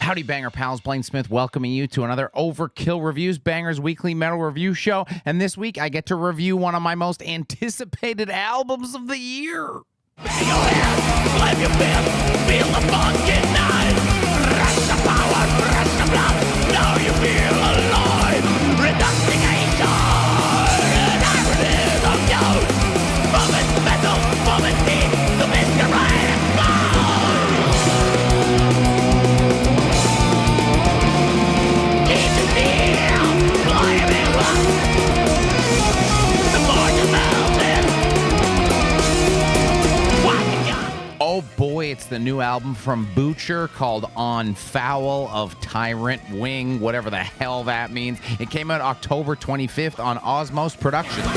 Howdy, Banger Pals. Blayne Smith welcoming you to another Overkill Reviews, Banger's weekly metal review show. And this week, I get to review one of my most anticipated albums of the year. Bang your hands, clap your fists, feel the fucking knife. Rush the power, rush the blood, now you feel alive. Reductification, heralded of youth. From its metal, from its deep, to masquerade and blood. Keep it still, climbing up. The fortune melted. Oh boy, it's the new album from BÜTCHER called On Fowl of Tyrant, Wing, whatever the hell that means. It came out October 25th on Osmose Productions.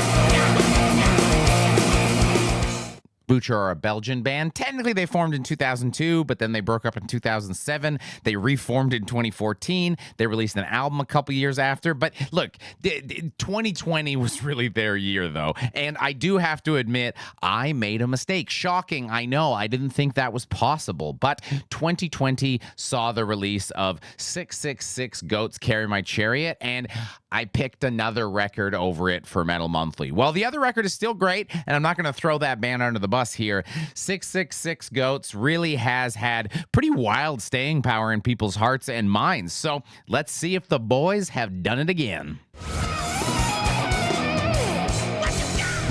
BÜTCHER are a Belgian band. Technically, they formed in 2002, but then they broke up in 2007. They reformed in 2014. They released an album a couple years after. But look, 2020 was really their year, though. And I do have to admit, I made a mistake. Shocking, I know. I didn't think that was possible. But 2020 saw the release of 666 Goats Carry My Chariot, and I picked another record over it for Metal Monthly. Well, the other record is still great, and I'm not going to throw that band under the bus here. 666 Goats really has had pretty wild staying power in people's hearts and minds. So let's see if the boys have done it again.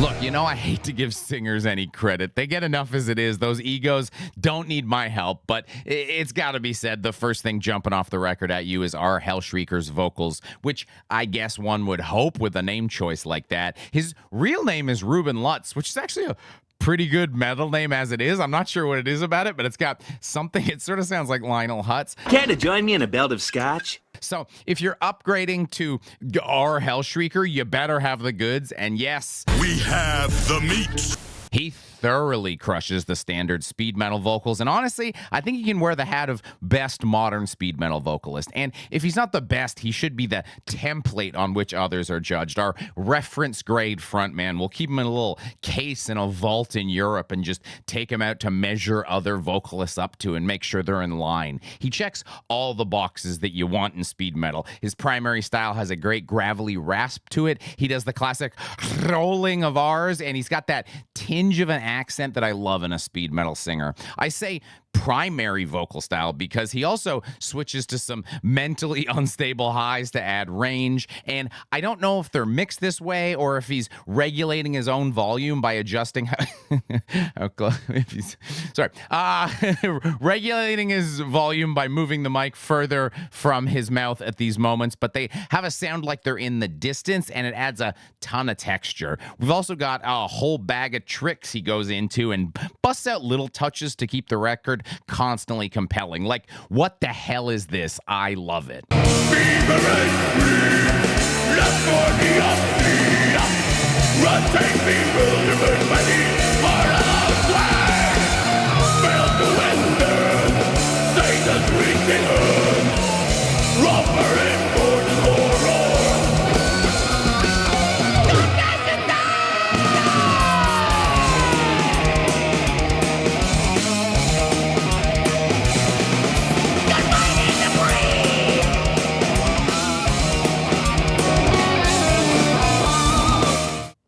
Look, you know, I hate to give singers any credit. They get enough as it is. Those egos don't need my help, but it's got to be said, the first thing jumping off the record at you is our Hellshrieker's vocals, which I guess one would hope with a name choice like that. His real name is Ruben Lutz, which is actually a pretty good metal name as it is. I'm not sure what it is about it, but it's got something. It sort of sounds like Lionel Hutz. Care to join me in a belt of scotch? So if you're upgrading to our Hellshrieker, you better have the goods. And yes, we have the meat. He thoroughly crushes the standard speed metal vocals, and honestly, I think he can wear the hat of best modern speed metal vocalist. And if he's not the best, he should be the template on which others are judged. Our reference grade frontman. We'll keep him in a little case in a vault in Europe and just take him out to measure other vocalists up to and make sure they're in line. He checks all the boxes that you want in speed metal. His primary style has a great gravelly rasp to it. He does the classic rolling of R's, and he's got that tinge of an accent that I love in a speed metal singer. I say primary vocal style because he also switches to some mentally unstable highs to add range, and I don't know if they're mixed this way or if he's regulating his own volume by adjusting regulating his volume by moving the mic further from his mouth at these moments, but they have a sound like they're in the distance, and it adds a ton of texture. We've also got a whole bag of tricks he goes into and busts out little touches to keep the record constantly compelling. Like, what the hell is this? I love it.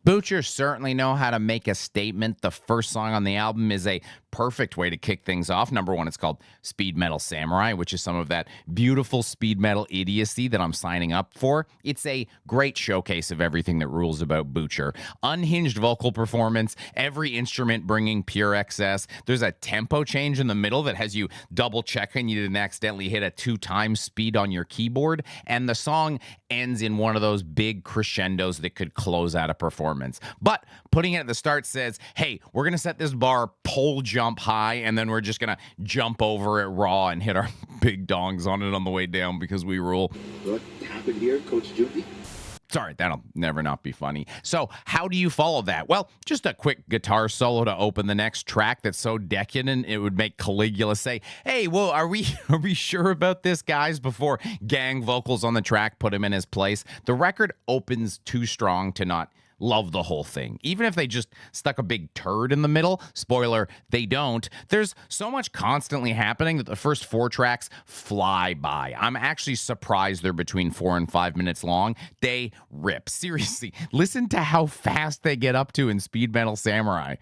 BÜTCHER certainly know how to make a statement. The first song on the album is a perfect way to kick things off. Number one, it's called Speed Metal Samurai, which is some of that beautiful speed metal idiocy that I'm signing up for. It's a great showcase of everything that rules about BÜTCHER. Unhinged vocal performance, every instrument bringing pure excess. There's a tempo change in the middle that has you double checking you didn't accidentally hit a 2x speed on your keyboard. And the song ends in one of those big crescendos that could close out a performance. But putting it at the start says, hey, we're going to set this bar pole jump high, and then we're just going to jump over it raw and hit our big dongs on it on the way down because we rule. What happened here, Coach Judy? Sorry, that'll never not be funny. So how do you follow that? Well, just a quick guitar solo to open the next track that's so decadent it would make Caligula say, hey, well, are we sure about this, guys? Before gang vocals on the track put him in his place. The record opens too strong to not love the whole thing. Even if they just stuck a big turd in the middle, spoiler, they don't. There's so much constantly happening that the first 4 tracks fly by. I'm actually surprised they're between 4 and 5 minutes long. They rip. Seriously, listen to how fast they get up to in Speed Metal Samurai.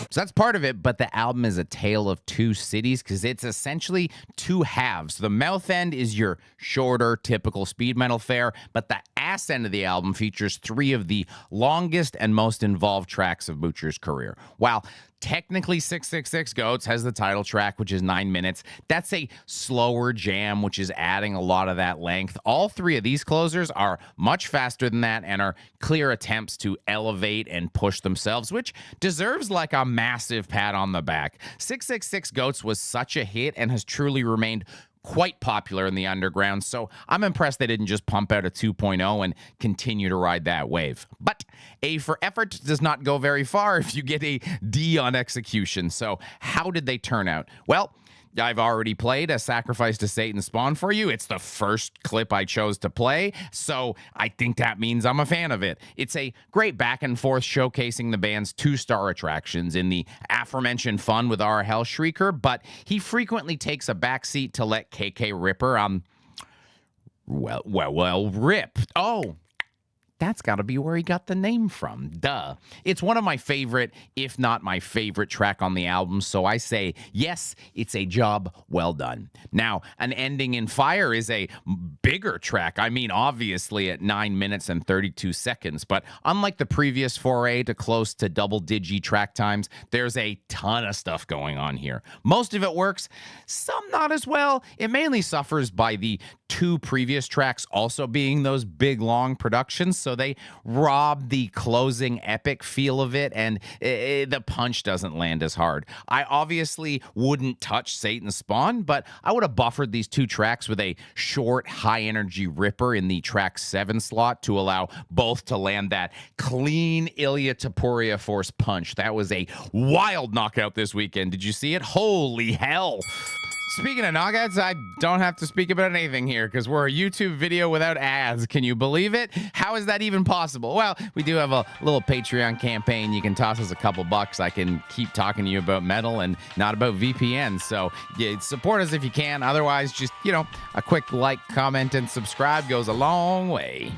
So that's part of it, but the album is a tale of 2 cities because it's essentially 2 halves. The mouth end is your shorter, typical speed metal fare, but the ass end of the album features 3 of the longest and most involved tracks of Butcher's career. While technically 666 Goats has the title track, which is 9 minutes. That's a slower jam, which is adding a lot of that length. All 3 of these closers are much faster than that and are clear attempts to elevate and push themselves, which deserves like a massive pat on the back. 666 Goats was such a hit and has truly remained quite popular in the underground, so I'm impressed they didn't just pump out a 2.0 and continue to ride that wave. But A for effort does not go very far if you get a D on execution. So how did they turn out? Well, I've already played A Sacrifice to Satan Spawn for you. It's the first clip I chose to play, so I think that means I'm a fan of it. It's a great back and forth showcasing the band's 2-star attractions in the aforementioned fun with our Hell Shrieker, but he frequently takes a backseat to let KK Ripper, rip. Oh, that's got to be where he got the name from. Duh. It's one of my favorite, if not my favorite track on the album, so I say, yes, it's a job well done. Now, an ending in fire is a bigger track. I mean, obviously at 9 minutes and 32 seconds, but unlike the previous foray to close to double-digi track times, there's a ton of stuff going on here. Most of it works, some not as well. It mainly suffers by the 2 previous tracks also being those big, long productions, so they rob the closing epic feel of it, and the punch doesn't land as hard. I obviously wouldn't touch Satan's Spawn, but I would have buffered these 2 tracks with a short, high-energy ripper in the track 7 slot to allow both to land that clean Ilya Tapuria Force punch. That was a wild knockout this weekend. Did you see it? Holy hell! Speaking of knockouts, I don't have to speak about anything here because we're a YouTube video without ads. Can you believe it? How is that even possible? Well, we do have a little Patreon campaign. You can toss us a couple bucks. I can keep talking to you about metal and not about VPN. So yeah, support us if you can. Otherwise, just, a quick like, comment, and subscribe goes a long way.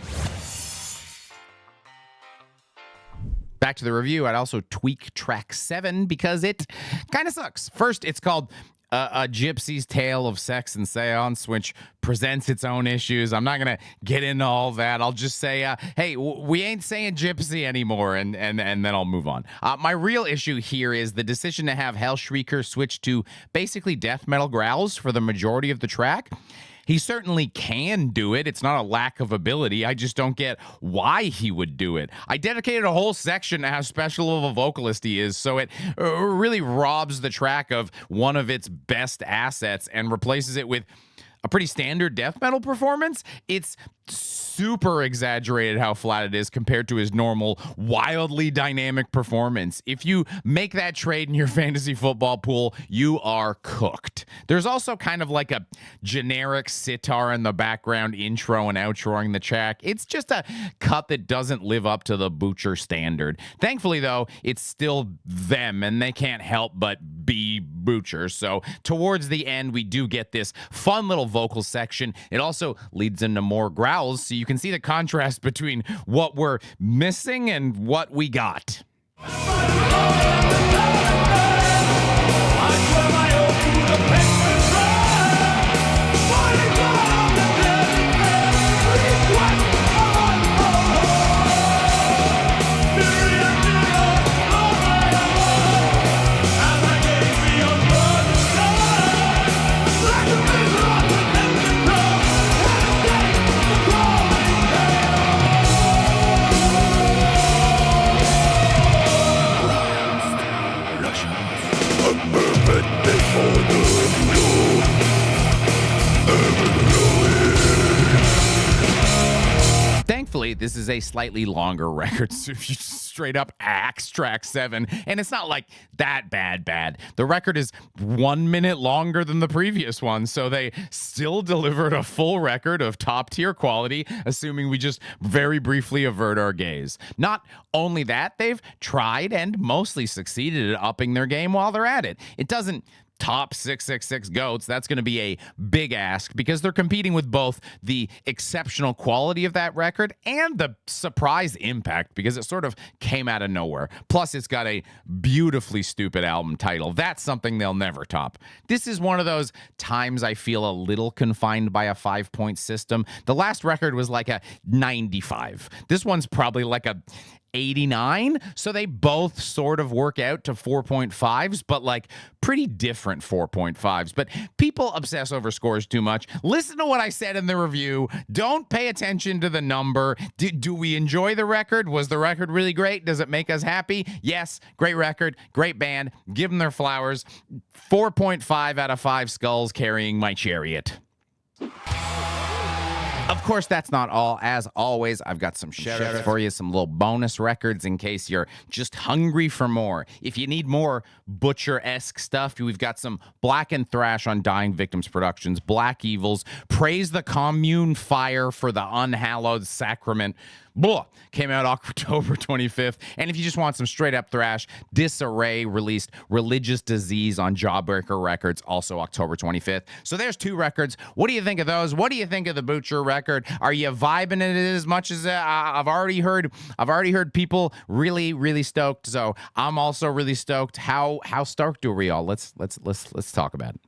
Back to the review, I'd also tweak track 7 because it kind of sucks. First, it's called A Gypsy's Tale of Sex and Seance, which presents its own issues. I'm not going to get into all that. I'll just say, hey, we ain't saying gypsy anymore, and then I'll move on. My real issue here is the decision to have Hell Shrieker switch to basically death metal growls for the majority of the track. He certainly can do it. It's not a lack of ability. I just don't get why he would do it. I dedicated a whole section to how special of a vocalist he is, so it really robs the track of one of its best assets and replaces it with a pretty standard death metal performance. It's super exaggerated how flat it is compared to his normal, wildly dynamic performance. If you make that trade in your fantasy football pool, you are cooked. There's also kind of like a generic sitar in the background intro and outroing the track. It's just a cut that doesn't live up to the BÜTCHER standard. Thankfully, though, it's still them, and they can't help but be BÜTCHER. So towards the end, we do get this fun little vocal section. It also leads into more growls, so you can see the contrast between what we're missing and what we got. this is a slightly longer record. So if you straight up axe track 7, and it's not like that bad. The record is 1 minute longer than the previous one, so they still delivered a full record of top tier quality, assuming we just very briefly avert our gaze. Not only that, they've tried and mostly succeeded at upping their game while they're at it. It doesn't top 666 goats. That's going to be a big ask because they're competing with both the exceptional quality of that record and the surprise impact because it sort of came out of nowhere. Plus, it's got a beautifully stupid album title. That's something they'll never top. This is one of those times I feel a little confined by a 5-point system. The last record was like a 95. This one's probably like a 89, so they both sort of work out to 4.5s, but like pretty different 4.5s. But people obsess over scores too much. Listen to what I said in the review. Don't pay attention to the number. Do we enjoy the record? Was the record really great? Does it make us happy? Yes, great record, great band. Give them their flowers. 4.5 out of 5 skulls carrying my chariot. Of course, that's not all. As always, I've got some shout-outs for you, some little bonus records in case you're just hungry for more. If you need more Butcher-esque stuff, we've got some Black and Thrash on Dying Victims Productions, Black Evils, Praise the Commune Fire for the Unhallowed Sacrament. Blah, came out October 25th. And if you just want some straight-up thrash, Disarray released Religious Disease on Jawbreaker Records, also October 25th. So there's 2 records. What do you think of those? What do you think of the BÜTCHER record? Are you vibing it as much as I've already heard people really stoked. So I'm also really stoked. How stoked are we all? Let's talk about it.